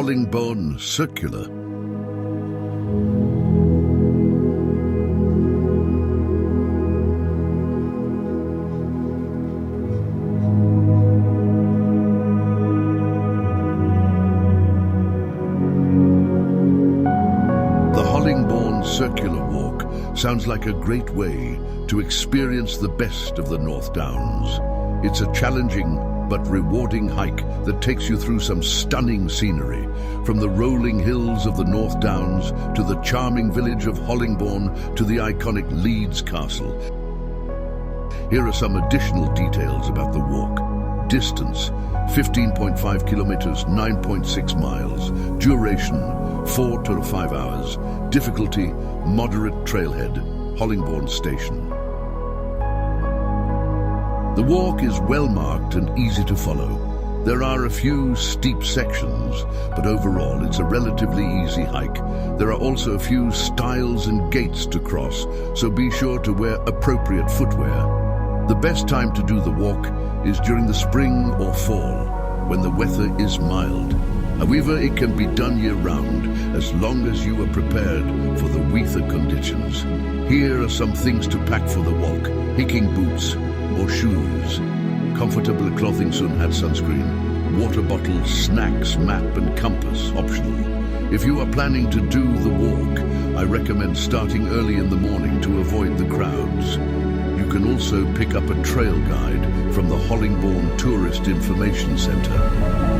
Hollingbourne Circular. The Hollingbourne Circular Walk sounds like a great way to experience the best of the North Downs. It's a challenging but rewarding hike that takes you through some stunning scenery, from the rolling hills of the North Downs to the charming village of Hollingbourne to the iconic Leeds Castle. Here are some additional details about the walk. Distance, 15.5 kilometers, 9.6 miles. Duration, 4 to 5 hours. Difficulty, moderate. Trailhead, Hollingbourne Station. The walk is well marked and easy to follow. There are a few steep sections, but overall it's a relatively easy hike. There are also a few stiles and gates to cross, so be sure to wear appropriate footwear. The best time to do the walk is during the spring or fall, when the weather is mild. However, it can be done year-round, as long as you are prepared for the weather conditions. Here are some things to pack for the walk: hiking boots or shoes, comfortable clothing, sun hat, sunscreen, water bottle, snacks, map and compass optional. If you are planning to do the walk, I recommend starting early in the morning to avoid the crowds. You can also pick up a trail guide from the Hollingbourne Tourist Information Centre.